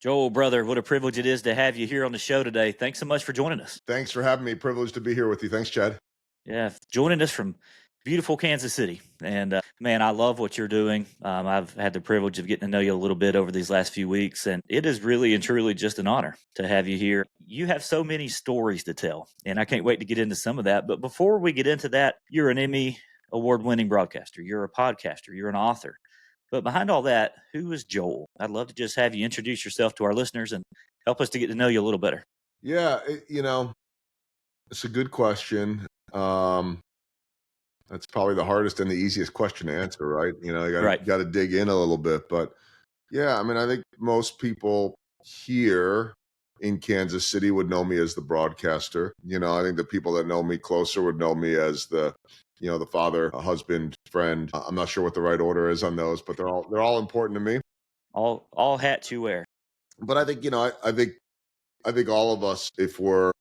Joel, brother, what a privilege it is to have you here on the show today. Thanks so much for joining us. Thanks for having me. Privileged to be here with you. Thanks, Chad. Yeah, joining us from beautiful Kansas City. And man, I love what you're doing. I've had the privilege of getting to know you a little bit over these last few weeks, and it is really and truly just an honor to have you here. You have so many stories to tell, and I can't wait to get into some of that. But before we get into that, you're an Emmy award-winning broadcaster. You're a podcaster. You're an author. But behind all that, who is Joel? I'd love to just have you introduce yourself to our listeners and help us to get to know you a little better. Yeah, it's a good question. That's probably the hardest and the easiest question to answer, right? You got to dig in a little bit. But yeah, I mean, I think most people here in Kansas City would know me as the broadcaster. I think the people that know me closer would know me as the father, a husband, friend. I'm not sure what the right order is on those, but they're all important to me. All hats you wear. But I think, I think all of us, if we're,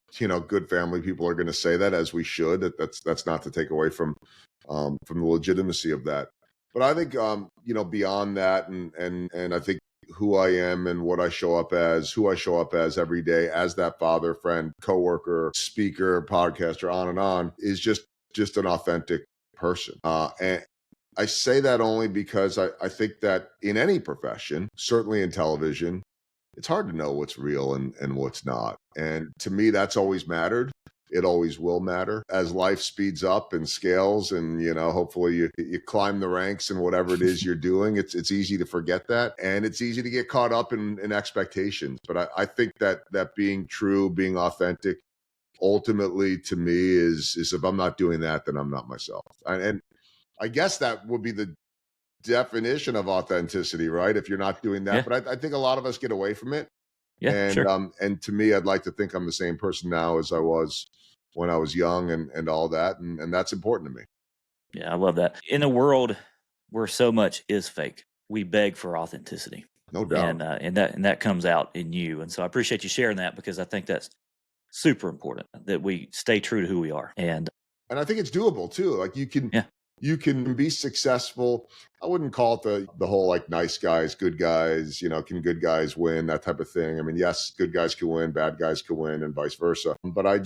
good family people, are going to say that, as we should. That's not to take away from the legitimacy of that. But I think, beyond that, and I think who I am and what I show up as, who I show up as every day, as that father, friend, coworker, speaker, podcaster, on and on, is just an authentic person. And I say that only because I think that in any profession, certainly in television, it's hard to know what's real and what's not. And to me, that's always mattered. It always will matter as life speeds up and scales, and hopefully you climb the ranks in whatever it is you're doing. It's easy to forget that, and it's easy to get caught up in expectations. But I think that being true, being authentic, ultimately to me is if I'm not doing that, then I'm not myself. And I guess that would be the definition of authenticity, right? If you're not doing that. Yeah. But I think a lot of us get away from it. Yeah, And sure. And to me, I'd like to think I'm the same person now as I was when I was young and all that. And that's important to me. Yeah, I love that. In a world where so much is fake, we beg for authenticity. No doubt. And that comes out in you. And so I appreciate you sharing that, because I think that's super important that we stay true to who we are. And I think it's doable too. Like you can be successful. I wouldn't call it the whole like nice guys, good guys, can good guys win, that type of thing. I mean, yes, good guys can win, bad guys can win, and vice versa. But I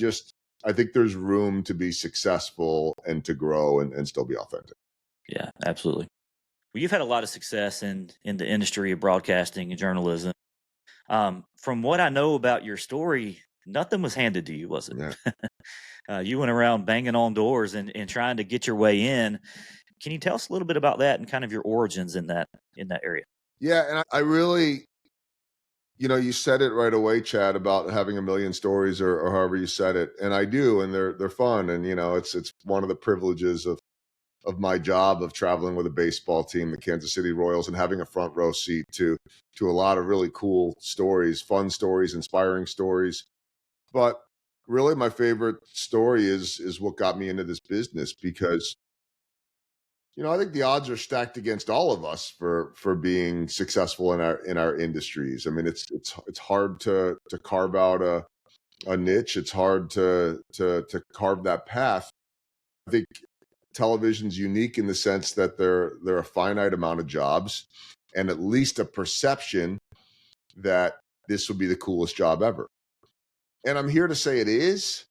think there's room to be successful and to grow and still be authentic. Yeah, absolutely. Well, you've had a lot of success in the industry of broadcasting and journalism. From what I know about your story, nothing was handed to you, was it? Yeah. You went around banging on doors and trying to get your way in. Can you tell us a little bit about that and kind of your origins in that area? Yeah, and I really, you said it right away, Chad, about having a million stories or however you said it, and I do, and they're fun, and it's one of the privileges of my job of traveling with a baseball team, the Kansas City Royals, and having a front row seat to a lot of really cool stories, fun stories, inspiring stories. But really, my favorite story is what got me into this business, because I think the odds are stacked against all of us for being successful in our industries. I mean, it's hard to carve out a niche. It's hard to carve that path. I think television's unique in the sense that there are a finite amount of jobs, and at least a perception that this would be the coolest job ever. And I'm here to say it is,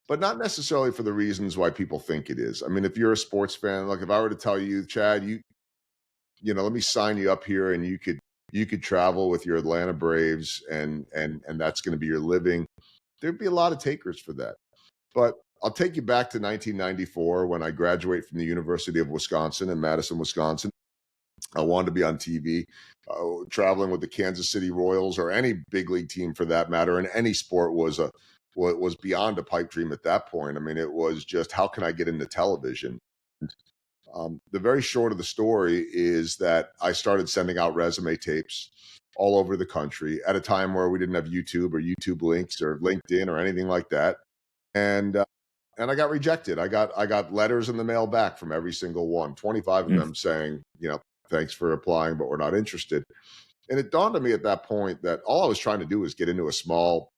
but not necessarily for the reasons why people think it is. I mean, if you're a sports fan, like if I were to tell you, Chad, let me sign you up here and you could travel with your Atlanta Braves and that's going to be your living, there'd be a lot of takers for that. But I'll take you back to 1994 when I graduated from the University of Wisconsin in Madison, Wisconsin. I wanted to be on TV, traveling with the Kansas City Royals or any big league team for that matter, and any sport was beyond a pipe dream at that point. I mean, it was just, how can I get into television? The very short of the story is that I started sending out resume tapes all over the country at a time where we didn't have YouTube or YouTube links or LinkedIn or anything like that. And I got rejected. I got letters in the mail back from every single one, 25 of them saying, thanks for applying, but we're not interested. And it dawned on me at that point that all I was trying to do was get into a small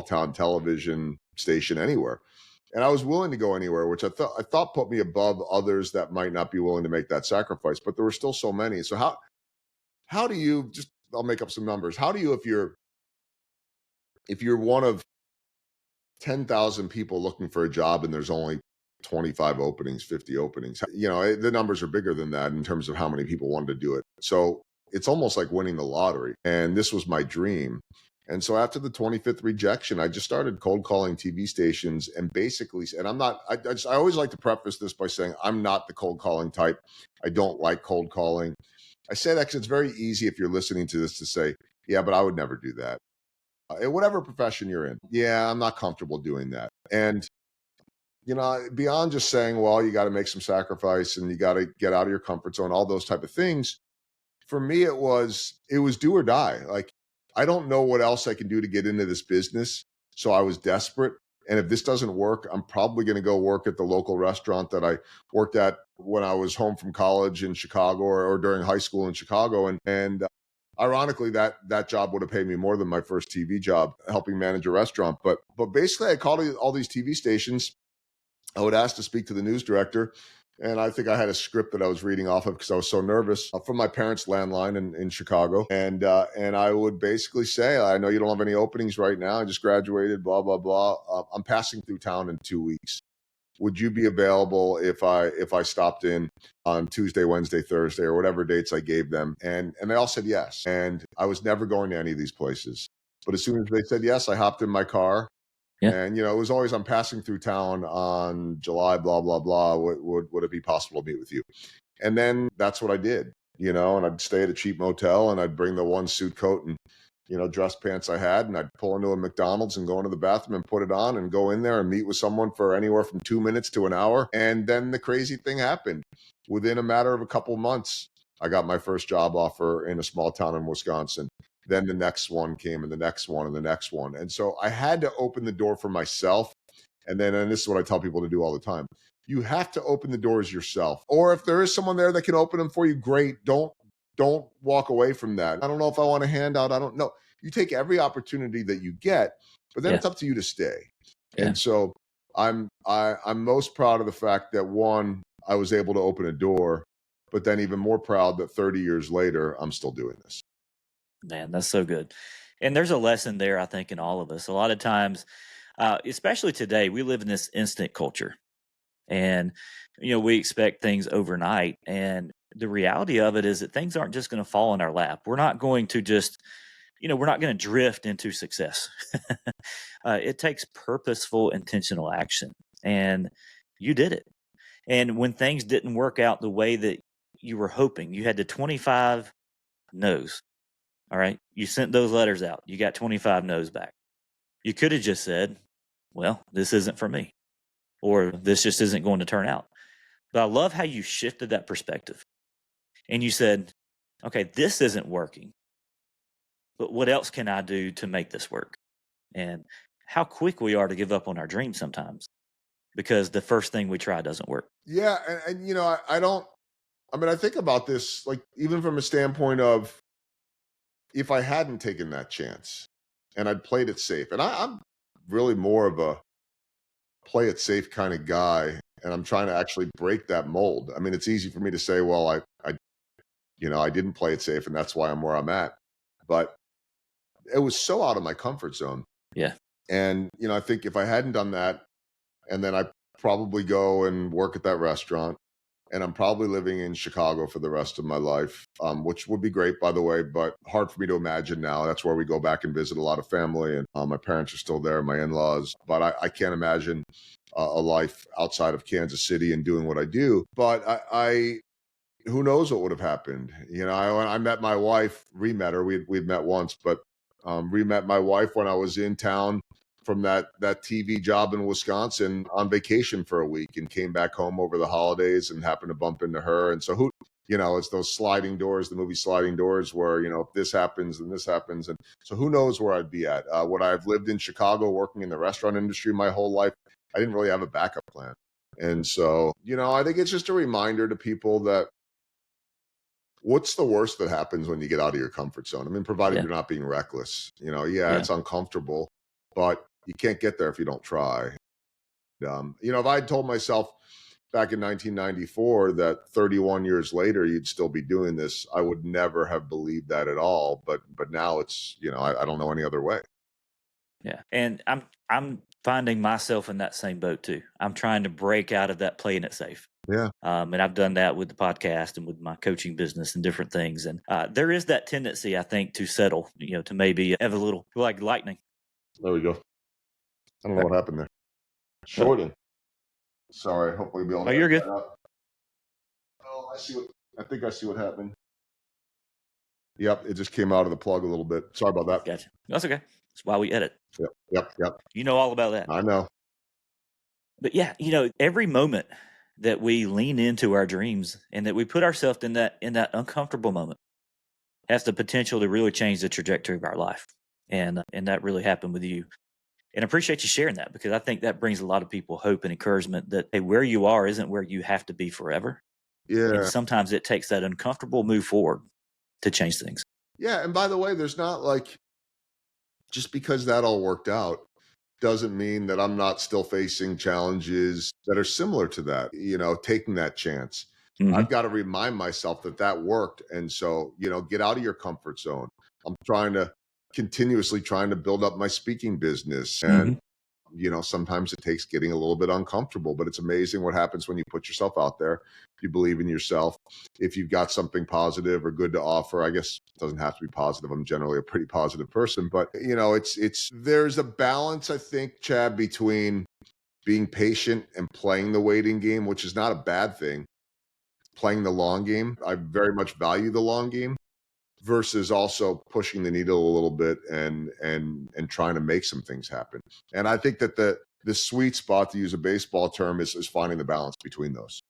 town television station anywhere. And I was willing to go anywhere, which I thought put me above others that might not be willing to make that sacrifice. But there were still so many. So how do you, I'll make up some numbers. How do you, if you're if you're one of 10,000 people looking for a job and there's only 25 openings, 50 openings, the numbers are bigger than that in terms of how many people wanted to do it. So it's almost like winning the lottery. And this was my dream. And so after the 25th rejection, I just started cold calling TV stations and basically, and I always like to preface this by saying I'm not the cold calling type. I don't like cold calling. I say that because it's very easy if you're listening to this to say, yeah, but I would never do that. In whatever profession you're in, yeah, I'm not comfortable doing that. And, beyond just saying, well, you got to make some sacrifice and you got to get out of your comfort zone, all those type of things. For me, it was do or die. Like, I don't know what else I can do to get into this business. So I was desperate. And if this doesn't work, I'm probably going to go work at the local restaurant that I worked at when I was home from college in Chicago or during high school in Chicago. And ironically, that job would have paid me more than my first TV job, helping manage a restaurant. But basically, I called all these TV stations. I would ask to speak to the news director. And I think I had a script that I was reading off of because I was so nervous from my parents' landline in Chicago. And I would basically say, I know you don't have any openings right now. I just graduated, blah, blah, blah. I'm passing through town in 2 weeks. Would you be available if I stopped in on Tuesday, Wednesday, Thursday, or whatever dates I gave them? And they all said yes. And I was never going to any of these places. But as soon as they said yes, I hopped in my car. Yeah. And, it was always, I'm passing through town on July, blah, blah, blah. Would it be possible to meet with you? And then that's what I did, and I'd stay at a cheap motel and I'd bring the one suit coat and, dress pants I had. And I'd pull into a McDonald's and go into the bathroom and put it on and go in there and meet with someone for anywhere from 2 minutes to an hour. And then the crazy thing happened. Within a matter of a couple months, I got my first job offer in a small town in Wisconsin. Then the next one came and the next one and the next one. And so I had to open the door for myself. And this is what I tell people to do all the time. You have to open the doors yourself. Or if there is someone there that can open them for you, great. Don't walk away from that. I don't know if I want a handout. I don't know. You take every opportunity that you get, but then it's up to you to stay. Yeah. And so I'm most proud of the fact that, one, I was able to open a door, but then even more proud that 30 years later, I'm still doing this. Man, that's so good. And there's a lesson there, I think, in all of us. A lot of times, especially today, we live in this instant culture. And, we expect things overnight. And the reality of it is that things aren't just going to fall in our lap. We're not going to just, we're not going to drift into success. It takes purposeful, intentional action. And you did it. And when things didn't work out the way that you were hoping, you had the 25 no's. All right. You sent those letters out. You got 25 no's back. You could have just said, well, this isn't for me, or this just isn't going to turn out. But I love how you shifted that perspective and you said, okay, this isn't working, but what else can I do to make this work? And how quick we are to give up on our dreams sometimes because the first thing we try doesn't work. Yeah. And I think about this, like, even from a standpoint of, if I hadn't taken that chance and I'd played it safe, and I'm really more of a play it safe kind of guy, and I'm trying to actually break that mold. I mean, it's easy for me to say, well, I didn't play it safe and that's why I'm where I'm at. But it was so out of my comfort zone. Yeah. And, I think if I hadn't done that, and then I probably go and work at that restaurant, and I'm probably living in Chicago for the rest of my life, which would be great, by the way, but hard for me to imagine now. That's where we go back and visit a lot of family, and my parents are still there, my in-laws. But I can't imagine a life outside of Kansas City and doing what I do. But I who knows what would have happened? I met my wife, re-met her. We'd met once, but re-met my wife when I was in town from that TV job in Wisconsin on vacation for a week, and came back home over the holidays and happened to bump into her. And so it's those sliding doors, the movie Sliding Doors, where, if this happens, then this happens. And so who knows where I'd be at. Would I have lived in Chicago working in the restaurant industry my whole life? I didn't really have a backup plan. And so, I think it's just a reminder to people that, what's the worst that happens when you get out of your comfort zone? I mean, provided you're not being reckless, it's uncomfortable, but you can't get there if you don't try. If I had told myself back in 1994 that 31 years later you'd still be doing this, I would never have believed that at all. But now it's, I don't know any other way. Yeah. And I'm finding myself in that same boat too. I'm trying to break out of that playing it safe. Yeah. And I've done that with the podcast and with my coaching business and different things. And there is that tendency, I think, to settle, to maybe have a little like lightning. There we go. I don't know what happened there. Shorting. Sorry. Hopefully we'll be able to Oh, you're good. Oh, I think I see what happened. Yep, it just came out of the plug a little bit. Sorry about that. Gotcha. That's okay. That's why we edit. Yep. You know all about that. I know. But yeah, every moment that we lean into our dreams and that we put ourselves in that uncomfortable moment has the potential to really change the trajectory of our life. And that really happened with you. And I appreciate you sharing that, because I think that brings a lot of people hope and encouragement that, hey, where you are isn't where you have to be forever. Yeah. And sometimes it takes that uncomfortable move forward to change things. Yeah. And by the way, there's not like, just because that all worked out doesn't mean that I'm not still facing challenges that are similar to that, taking that chance. Mhm. I've got to remind myself that worked. And so, get out of your comfort zone. I'm continuously trying to build up my speaking business. And, sometimes it takes getting a little bit uncomfortable, but it's amazing what happens when you put yourself out there. If you believe in yourself, if you've got something positive or good to offer. I guess it doesn't have to be positive. I'm generally a pretty positive person, but there's a balance, I think, Chad, between being patient and playing the waiting game, which is not a bad thing. Playing the long game. I very much value the long game, versus also pushing the needle a little bit and trying to make some things happen. And I think that the sweet spot, to use a baseball term, is finding the balance between those.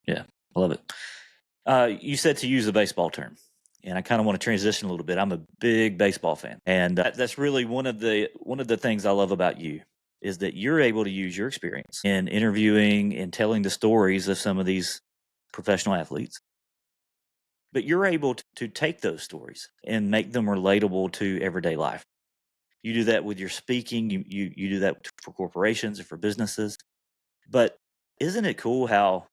Yeah, I love it. You said to use a baseball term, and I kind of want to transition a little bit. I'm a big baseball fan, and that's really one of the things I love about you, is that you're able to use your experience in interviewing and telling the stories of some of these professional athletes. But you're able to take those stories and make them relatable to everyday life. You do that with your speaking. You do that for corporations and for businesses. But isn't it cool how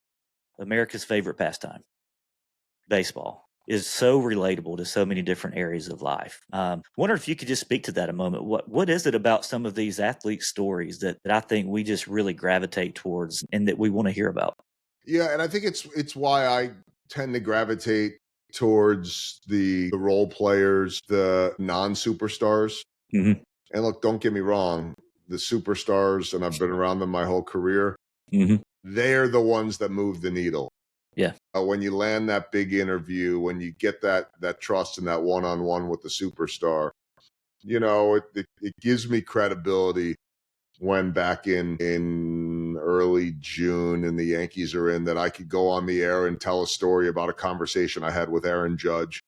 America's favorite pastime, baseball, is so relatable to so many different areas of life? Wonder if you could just speak to that a moment. What is it about some of these athlete stories that I think we just really gravitate towards and that we want to hear about? Yeah, and I think it's why I tend to gravitate towards the role players, the non-superstars. Mm-hmm. And look, don't get me wrong, the superstars, and I've been around them my whole career, Mm-hmm. they're the ones that move the needle. Yeah. When you land that big interview, when you get that trust and that one-on-one with the superstar, it gives me credibility when back in early June and the Yankees are in, that I could go on the air and tell a story about a conversation I had with Aaron Judge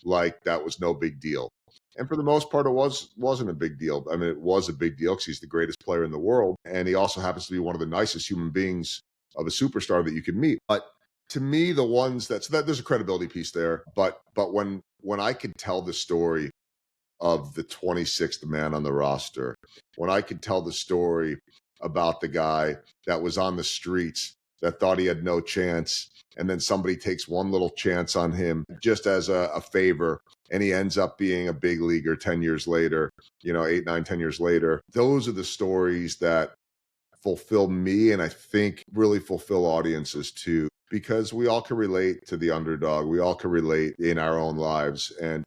like that was no big deal. And for the most part, it wasn't a big deal. I mean, it was a big deal because he's the greatest player in the world. And he also happens to be one of the nicest human beings of a superstar that you could meet. But to me, the ones that there's a credibility piece there. But when I could tell the story of the 26th man on the roster, when I could tell the story about the guy that was on the streets that thought he had no chance, and then somebody takes one little chance on him just as a favor, and he ends up being a big leaguer 10 years later, 8, 9, 10 years later. Those are the stories that fulfill me, and I think really fulfill audiences too, because we all can relate to the underdog. We all can relate in our own lives. And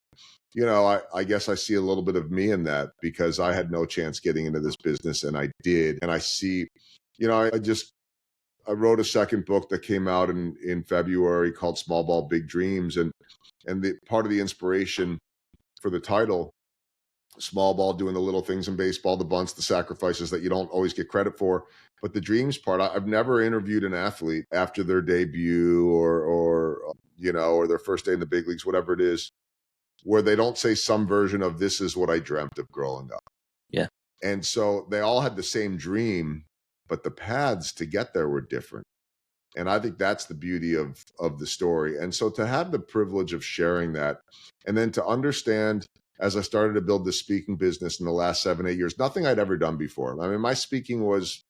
I guess I see a little bit of me in that, because I had no chance getting into this business and I did. And I see, I wrote a second book that came out in February called Small Ball, Big Dreams. And the part of the inspiration for the title, small ball, doing the little things in baseball, the bunts, the sacrifices that you don't always get credit for. But the dreams part, I've never interviewed an athlete after their debut or their first day in the big leagues, whatever it is, where they don't say some version of "this is what I dreamt of growing up." Yeah. And so they all had the same dream, but the paths to get there were different. And I think that's the beauty of the story. And so to have the privilege of sharing that, and then to understand, as I started to build this speaking business in the last 7, 8 years, nothing I'd ever done before. I mean, my speaking was,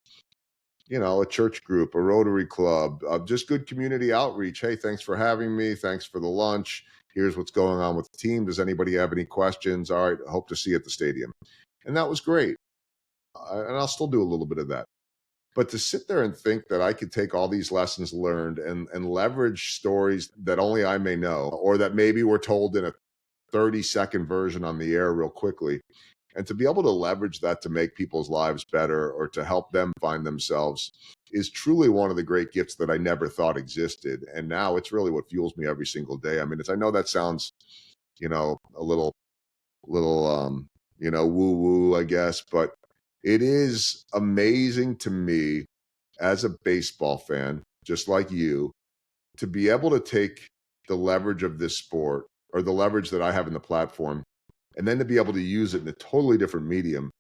a church group, a Rotary Club, just good community outreach. Hey, thanks for having me. Thanks for the lunch. Here's what's going on with the team. Does anybody have any questions? All right, hope to see you at the stadium. And that was great. and I'll still do a little bit of that. But to sit there and think that I could take all these lessons learned and leverage stories that only I may know, or that maybe were told in a 30-second version on the air real quickly, and to be able to leverage that to make people's lives better or to help them find themselves is truly one of the great gifts that I never thought existed. And now it's really what fuels me every single day. I mean, I know that sounds, a little, woo woo, I guess, but it is amazing to me as a baseball fan, just like you, to be able to take the leverage of this sport or the leverage that I have in the platform, and then to be able to use it in a totally different medium,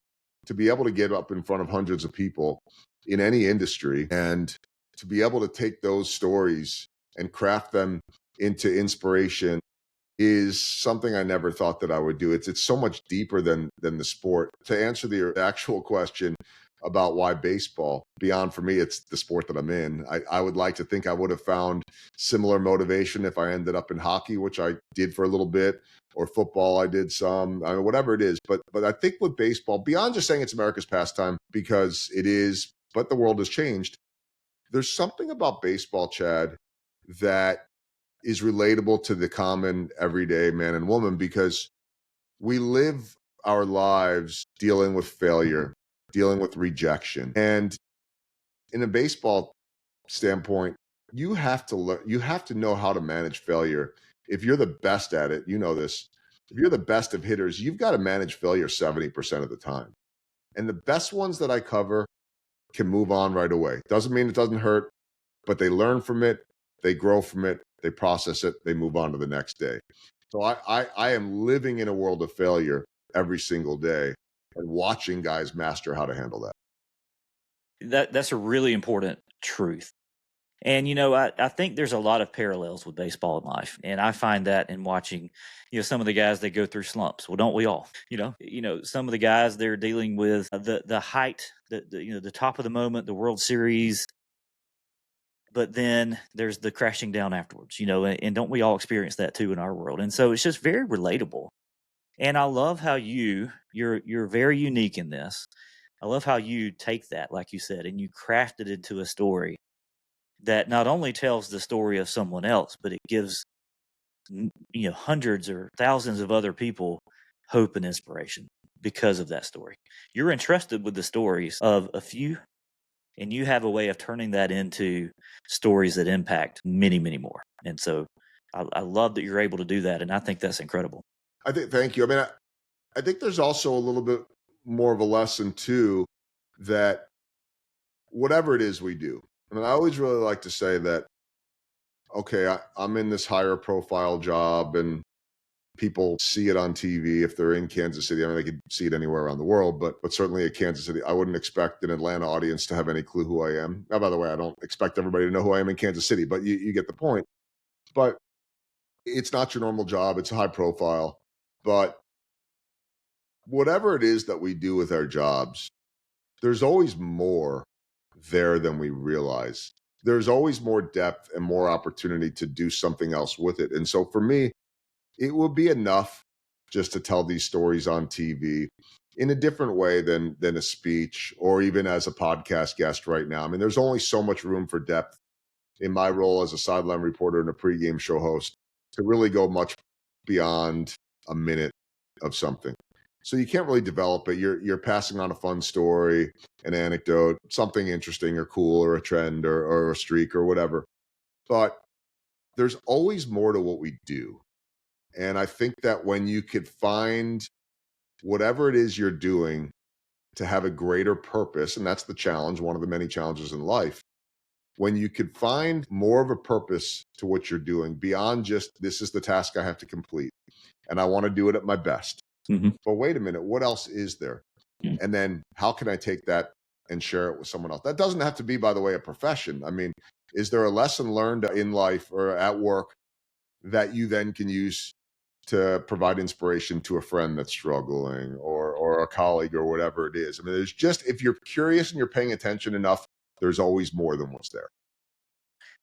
to be able to get up in front of hundreds of people in any industry and to be able to take those stories and craft them into inspiration is something I never thought that I would do. It's so much deeper than the sport. To answer the actual question about why baseball, beyond for me, it's the sport that I'm in. I would like to think I would have found similar motivation if I ended up in hockey, which I did for a little bit, or football, I did some, I mean, whatever it is. But I think with baseball, beyond just saying it's America's pastime, because it is, but the world has changed. There's something about baseball, Chad, that is relatable to the common everyday man and woman, because we live our lives dealing with failure, dealing with rejection. And in a baseball standpoint, you have to learn, you have to know how to manage failure. If you're the best at it, you know this. If you're the best of hitters, you've got to manage failure 70% of the time. And the best ones that I cover can move on right away. Doesn't mean it doesn't hurt, but they learn from it, they grow from it, they process it, they move on to the next day. So I am living in a world of failure every single day and watching guys master how to handle that. That's a really important truth. And, I think there's a lot of parallels with baseball in life. And I find that in watching, some of the guys that go through slumps. Well, don't we all? Some of the guys, they're dealing with the height, the top of the moment, the World Series. But then there's the crashing down afterwards, and don't we all experience that too in our world? And so it's just very relatable. And I love how you're very unique in this. I love how you take that, like you said, and you craft it into a story that not only tells the story of someone else, but it gives hundreds or thousands of other people hope and inspiration because of that story. You're entrusted with the stories of a few, and you have a way of turning that into stories that impact many, many more. And so I love that you're able to do that, and I think that's incredible. Thank you. I mean, I think there's also a little bit more of a lesson too, that whatever it is we do, I mean, I always really like to say that, okay, I'm in this higher profile job and people see it on TV if they're in Kansas City. I mean, they could see it anywhere around the world, but certainly at Kansas City, I wouldn't expect an Atlanta audience to have any clue who I am. Now, by the way, I don't expect everybody to know who I am in Kansas City, but you get the point. But it's not your normal job. It's high profile. But whatever it is that we do with our jobs, there's always more there than we realize. There's always more depth and more opportunity to do something else with it. And so for me, it will be enough just to tell these stories on TV in a different way than a speech or even as a podcast guest right now. I mean, there's only so much room for depth in my role as a sideline reporter and a pregame show host to really go much beyond a minute of something. So you can't really develop it. You're passing on a fun story, an anecdote, something interesting or cool or a trend or a streak or whatever. But there's always more to what we do. And I think that when you could find whatever it is you're doing to have a greater purpose, and that's the challenge, one of the many challenges in life, when you could find more of a purpose to what you're doing beyond just this is the task I have to complete and I want to do it at my best. Mm-hmm. But wait a minute, what else is there? Mm-hmm. And then how can I take that and share it with someone else? That doesn't have to be, by the way, a profession. I mean, is there a lesson learned in life or at work that you then can use to provide inspiration to a friend that's struggling or a colleague or whatever it is? I mean, there's just, if you're curious and you're paying attention enough, there's always more than what's there.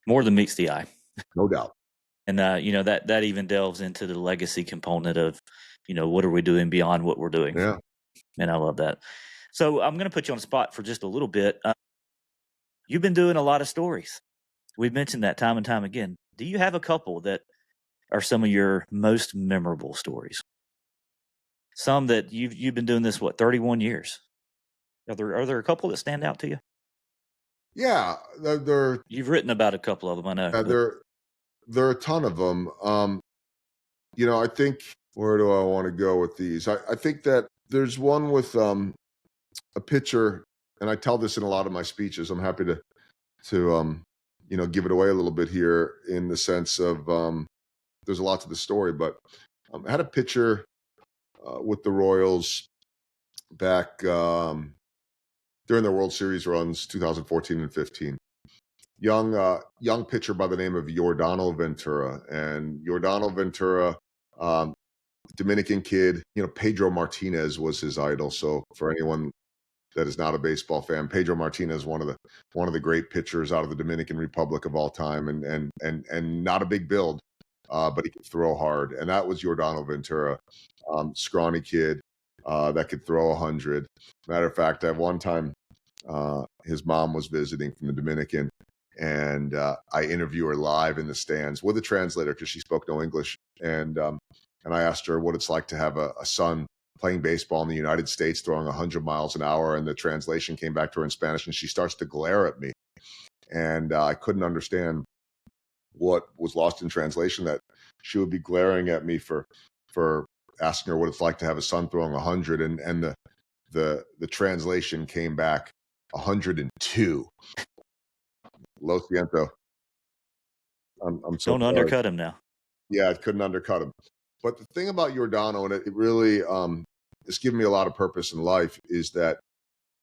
More than meets the eye. No doubt. And, that even delves into the legacy component of, what are we doing beyond what we're doing? Yeah. And I love that. So I'm going to put you on the spot for just a little bit. You've been doing a lot of stories. We've mentioned that time and time again. Do you have a couple that are some of your most memorable stories? Some that you've been doing this 31 years. Are there a couple that stand out to you? Yeah, You've written about a couple of them, I know. there are a ton of them. I think, where do I want to go with these? I think that there's one with a pitcher, and I tell this in a lot of my speeches. I'm happy to give it away a little bit here in the sense of there's a lot to the story, but I had a pitcher with the Royals back during their World Series runs 2014 and 15. Young pitcher by the name of Yordano Ventura, and Yordano Ventura, Dominican kid. Pedro Martinez was his idol. So for anyone that is not a baseball fan, Pedro Martinez, one of the great pitchers out of the Dominican Republic of all time, and not a big build, but he could throw hard, and that was Yordano Ventura, scrawny kid that could throw 100. Matter of fact, at one time, his mom was visiting from the Dominican, and I interview her live in the stands with a translator because she spoke no English, and I asked her what it's like to have a son playing baseball in the United States, throwing 100 miles an hour, and the translation came back to her in Spanish, and she starts to glare at me, and I couldn't understand what was lost in translation, that she would be glaring at me for asking her what it's like to have a son throwing 100, and the translation came back 102. Lo siento. I'm so Don't sorry. undercut him now. Yeah, I couldn't undercut him. But the thing about Yordano, and it really it's given me a lot of purpose in life, is that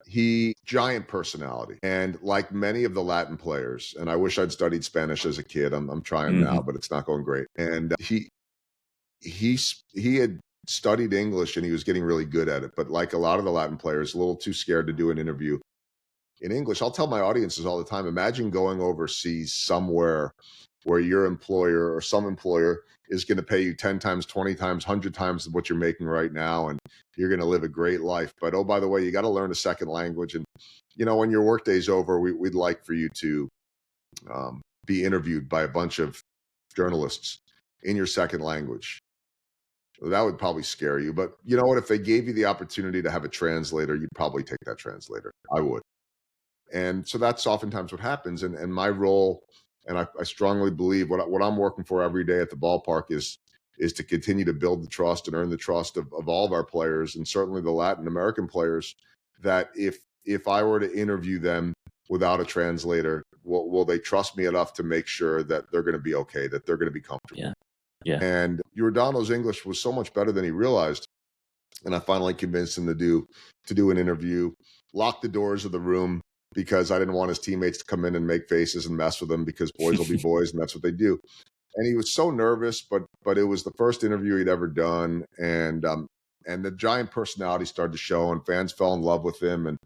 he giant personality, and like many of the Latin players, and I wish I'd studied Spanish as a kid. I'm trying now, but it's not going great. And he had studied English, and he was getting really good at it. But like a lot of the Latin players, a little too scared to do an interview in English. I'll tell my audiences all the time, imagine going overseas somewhere where your employer or some employer is going to pay you 10 times, 20 times, 100 times what you're making right now, and you're going to live a great life. But oh, by the way, you got to learn a second language. And when your workday's over, we'd like for you to be interviewed by a bunch of journalists in your second language. That would probably scare you. But you know what? If they gave you the opportunity to have a translator, you'd probably take that translator. I would. And so that's oftentimes what happens. And my role, and I strongly believe what I'm working for every day at the ballpark is to continue to build the trust and earn the trust of all of our players, and certainly the Latin American players, that if I were to interview them without a translator, will they trust me enough to make sure that they're going to be okay, that they're going to be comfortable? Yeah. And Giordano's English was so much better than he realized. And I finally convinced him to do an interview, lock the doors of the room, because I didn't want his teammates to come in and make faces and mess with him, because boys will be boys, and that's what they do. And he was so nervous, but it was the first interview he'd ever done, and the giant personality started to show, and fans fell in love with him. And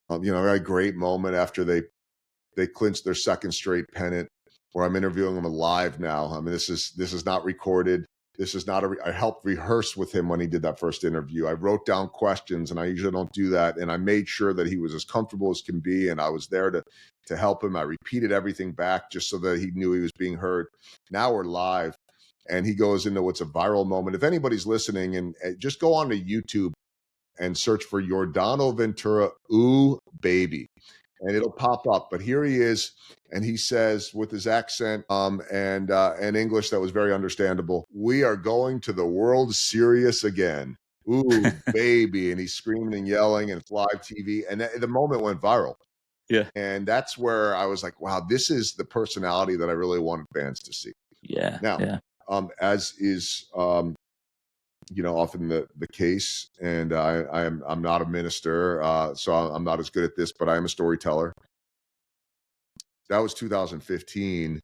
I had a great moment after they clinched their second straight pennant, where I'm interviewing him live now. I mean, this is not recorded. This is not I helped rehearse with him when he did that first interview. I wrote down questions, and I usually don't do that. And I made sure that he was as comfortable as can be, and I was there to help him. I repeated everything back just so that he knew he was being heard. Now we're live, and he goes into what's a viral moment. If anybody's listening, and just go on to YouTube and search for Yordano Ventura, "Ooh Baby," and it'll pop up. But here he is, and he says with his accent and English that was very understandable, "We are going to the World Series again. Ooh, baby." And he's screaming and yelling, and it's live TV. And the moment went viral. Yeah. And that's where I was like, wow, this is the personality that I really wanted fans to see. Yeah. Now, as is often the case, and I'm not a minister, so I'm not as good at this, but I am a storyteller. That was 2015.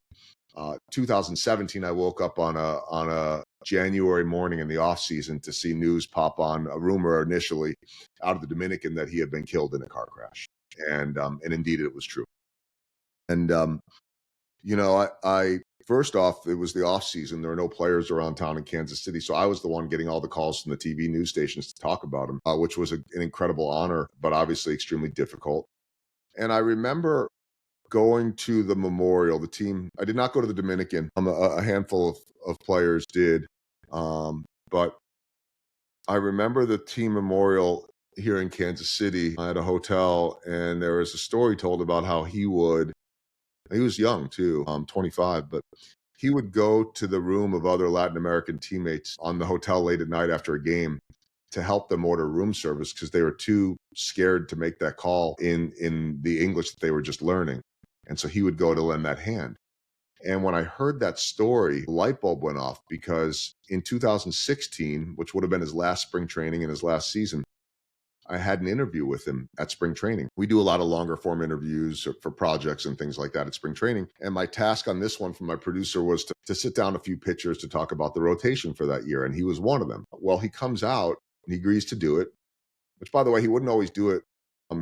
2017, I woke up on a January morning in the off season to see news pop on a rumor initially out of the Dominican that he had been killed in a car crash, and indeed it was true. And I First off, it was the off season. There were no players around town in Kansas City. So I was the one getting all the calls from the TV news stations to talk about him, which was an incredible honor, but obviously extremely difficult. And I remember going to the memorial, the team, I did not go to the Dominican. A handful of players did. But I remember the team memorial here in Kansas City at a hotel, and there was a story told about how he was young too, 25, but he would go to the room of other Latin American teammates on the hotel late at night after a game to help them order room service because they were too scared to make that call in the English that they were just learning. And so he would go to lend that hand. And when I heard that story, the light bulb went off because in 2016, which would have been his last spring training and his last season, I had an interview with him at spring training. We do a lot of longer form interviews for projects and things like that at spring training. And my task on this one from my producer was to sit down a few pitchers to talk about the rotation for that year. And he was one of them. Well, he comes out and he agrees to do it, which, by the way, he wouldn't always do it.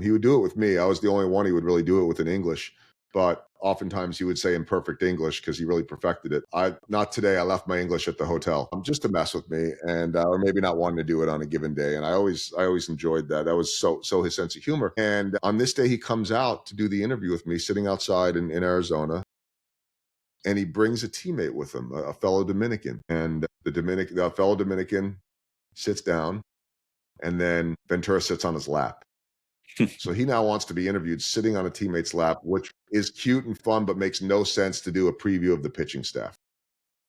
He would do it with me. I was the only one he would really do it with in English. But oftentimes he would say in perfect English because he really perfected it. Not today. I left my English at the hotel just to mess with me, and or maybe not wanting to do it on a given day. And I always enjoyed that. That was so his sense of humor. And on this day, he comes out to do the interview with me, sitting outside in Arizona, and he brings a teammate with him, a fellow Dominican. And the fellow Dominican sits down, and then Ventura sits on his lap. So he now wants to be interviewed sitting on a teammate's lap, which is cute and fun, but makes no sense to do a preview of the pitching staff.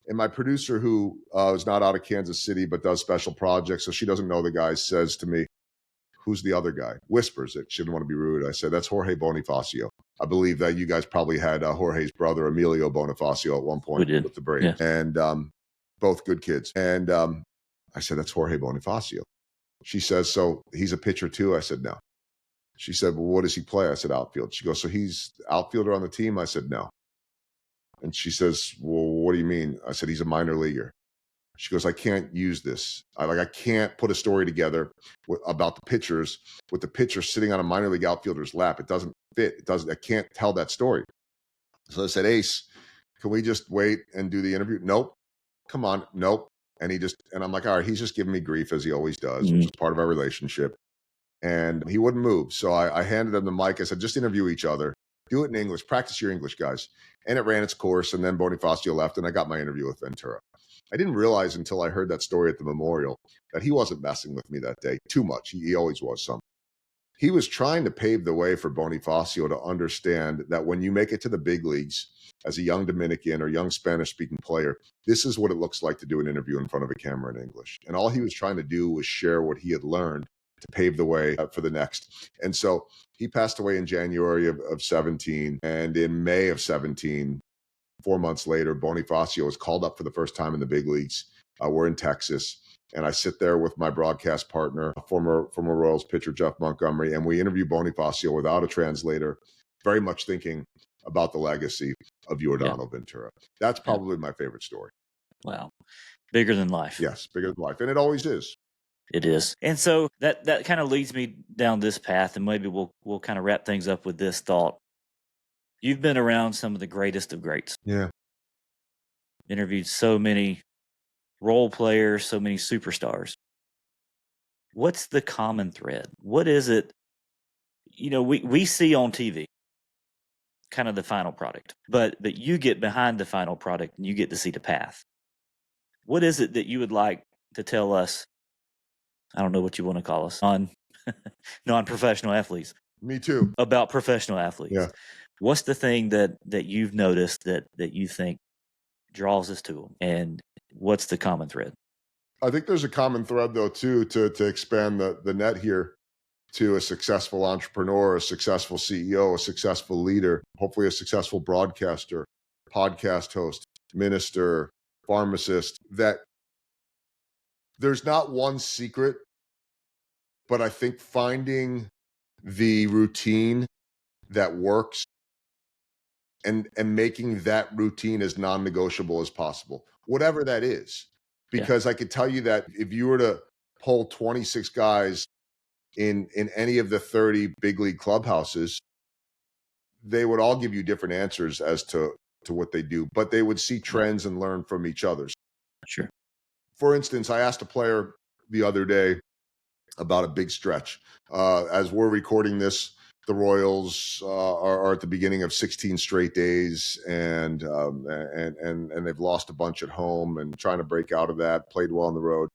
And my producer, who is not out of Kansas City, but does special projects, so she doesn't know the guy, says to me, "Who's the other guy?" Whispers it. She didn't want to be rude. I said, "That's Jorge Bonifacio." I believe that you guys probably had Jorge's brother, Emilio Bonifacio, at one point with the Braves. Yeah. And both good kids. And I said, "That's Jorge Bonifacio." She says, "So he's a pitcher too?" I said, "No." She said, "Well, what does he play?" I said, "Outfield." She goes, "So he's outfielder on the team?" I said, "No." And she says, "Well, what do you mean?" I said, "He's a minor leaguer." She goes, "I can't use this. I can't put a story together about the pitchers with the pitcher sitting on a minor league outfielder's lap. It doesn't fit. I can't tell that story." So I said, "Ace, can we just wait and do the interview?" "Nope." "Come on." "Nope." And I'm like, all right, he's just giving me grief as he always does, which is part of our relationship. And he wouldn't move. So I handed him the mic. I said, "Just interview each other. Do it in English. Practice your English, guys." And it ran its course. And then Bonifacio left, and I got my interview with Ventura. I didn't realize until I heard that story at the memorial that he wasn't messing with me that day too much. He always was some. He was trying to pave the way for Bonifacio to understand that when you make it to the big leagues as a young Dominican or young Spanish-speaking player, this is what it looks like to do an interview in front of a camera in English. And all he was trying to do was share what he had learned to pave the way for the next. And so he passed away in January of 17. And in May of 17, 4 months later, Bonifacio was called up for the first time in the big leagues. We're in Texas. And I sit there with my broadcast partner, former Royals pitcher, Jeff Montgomery, and we interview Bonifacio without a translator, very much thinking about the legacy of Yordano Ventura. That's probably my favorite story. Wow. Bigger than life. Yes, bigger than life. And it always is. It is. And so that kind of leads me down this path, and maybe we'll kind of wrap things up with this thought. You've been around some of the greatest of greats. Yeah. Interviewed so many role players, so many superstars. What's the common thread? What is it? We see on TV kind of the final product, but you get behind the final product and you get to see the path. What is it that you would like to tell us? I don't know what you want to call us, non-professional athletes. Me too. About professional athletes. Yeah. What's the thing that you've noticed that you think draws us to them, and what's the common thread? I think there's a common thread, though, too, to expand the net here to a successful entrepreneur, a successful CEO, a successful leader, hopefully a successful broadcaster, podcast host, minister, pharmacist, that there's not one secret, but I think finding the routine that works and making that routine as non-negotiable as possible, whatever that is. Because I could tell you that if you were to poll 26 guys in any of the 30 big league clubhouses, they would all give you different answers as to to what they do, but they would see trends and learn from each other. Sure. For instance, I asked a player the other day about a big stretch. As we're recording this, the Royals are at the beginning of 16 straight days, and they've lost a bunch at home and trying to break out of that. Played well on the road.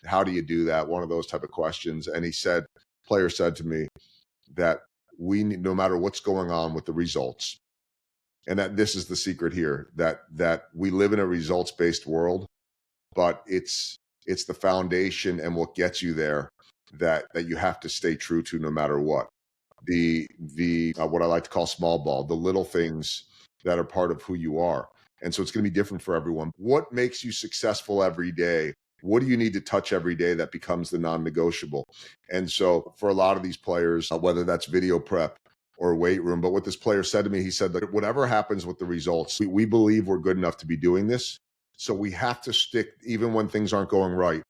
How do you do that? One of those type of questions. And player said to me that we need, no matter what's going on with the results, and that this is the secret here, that we live in a results-based world, but it's the foundation and what gets you there that you have to stay true to no matter what. The what I like to call small ball, the little things that are part of who you are. And so it's going to be different for everyone. What makes you successful every day? What do you need to touch every day that becomes the non-negotiable? And so for a lot of these players, whether that's video prep or weight room, but what this player said to me, he said that whatever happens with the results, we believe we're good enough to be doing this. So we have to stick, even when things aren't going right.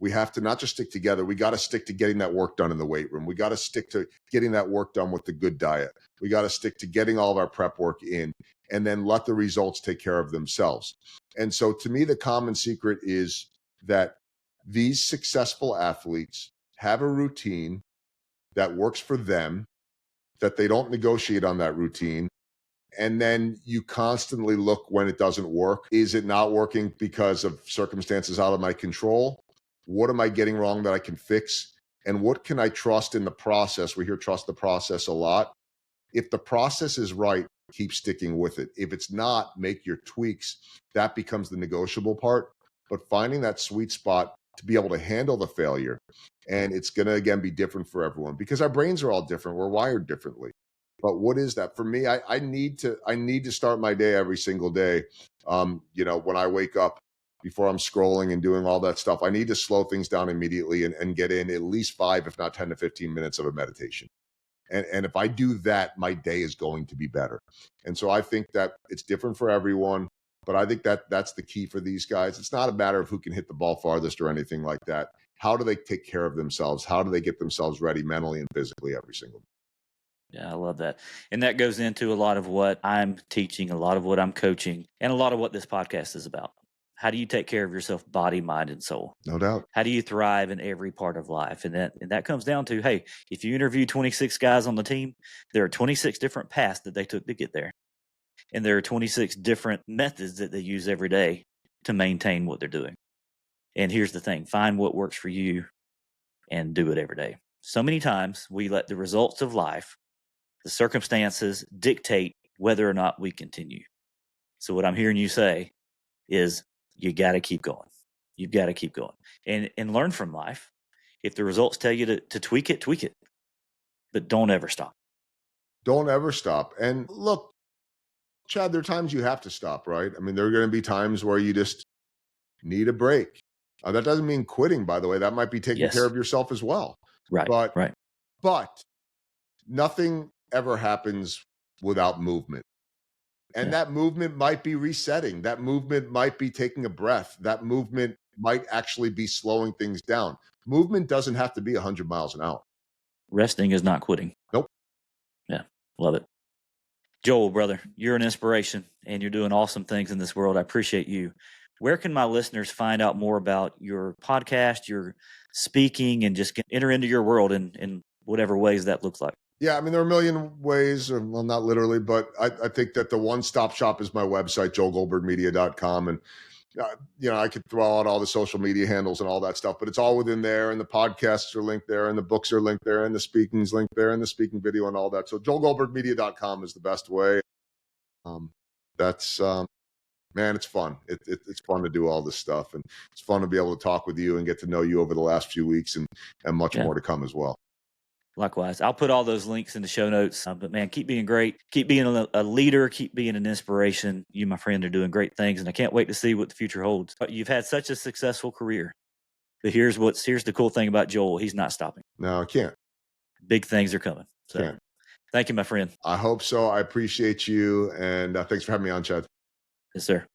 We have to not just stick together. We got to stick to getting that work done in the weight room. We got to stick to getting that work done with the good diet. We got to stick to getting all of our prep work in, and then let the results take care of themselves. And so to me, the common secret is that these successful athletes have a routine that works for them, that they don't negotiate on that routine. And then you constantly look when it doesn't work. Is it not working because of circumstances out of my control? What am I getting wrong that I can fix? And what can I trust in the process? We hear trust the process a lot. If the process is right, keep sticking with it. If it's not, make your tweaks. That becomes the negotiable part. But finding that sweet spot to be able to handle the failure. And it's going to, again, be different for everyone because our brains are all different. We're wired differently. But what is that? For me, I need to start my day every single day. When I wake up, before I'm scrolling and doing all that stuff, I need to slow things down immediately and get in at least 5, if not 10 to 15 minutes of a meditation. And if I do that, my day is going to be better. And so I think that it's different for everyone, but I think that that's the key for these guys. It's not a matter of who can hit the ball farthest or anything like that. How do they take care of themselves? How do they get themselves ready mentally and physically every single day? Yeah, I love that. And that goes into a lot of what I'm teaching, a lot of what I'm coaching, and a lot of what this podcast is about. How do you take care of yourself, body, mind, and soul? No doubt. How do you thrive in every part of life? And that comes down to, hey, if you interview 26 guys on the team, there are 26 different paths that they took to get there. And there are 26 different methods that they use every day to maintain what they're doing. And here's the thing, find what works for you and do it every day. So many times we let the results of life, the circumstances dictate whether or not we continue. So what I'm hearing you say is you got to keep going. You've got to keep going and learn from life. If the results tell you to tweak it, but don't ever stop. Don't ever stop. And look, Chad, there are times you have to stop, right? I mean, there are going to be times where you just need a break. That doesn't mean quitting, by the way. That might be taking care of yourself as well. Right. But nothing ever happens without movement. And that movement might be resetting. That movement might be taking a breath. That movement might actually be slowing things down. Movement doesn't have to be 100 miles an hour. Resting is not quitting. Nope. Yeah, love it. Joel, brother, you're an inspiration and you're doing awesome things in this world. I appreciate you. Where can my listeners find out more about your podcast, your speaking, and just enter into your world in whatever ways that looks like? Yeah, I mean, there are a million ways, well, not literally, but I think that the one-stop shop is my website, joelgoldbergmedia.com. And, I could throw out all the social media handles and all that stuff, but it's all within there. And the podcasts are linked there, and the books are linked there, and the speaking's linked there, and the speaking video and all that. So joelgoldbergmedia.com is the best way. Man, it's fun. It's fun to do all this stuff. And it's fun to be able to talk with you and get to know you over the last few weeks and much more to come as well. Likewise. I'll put all those links in the show notes. But man, keep being great. Keep being a leader. Keep being an inspiration. You, my friend, are doing great things. And I can't wait to see what the future holds. You've had such a successful career. But here's the cool thing about Joel. He's not stopping. No, I can't. Big things are coming. So can't. Thank you, my friend. I hope so. I appreciate you. And thanks for having me on, Chad. Yes, sir.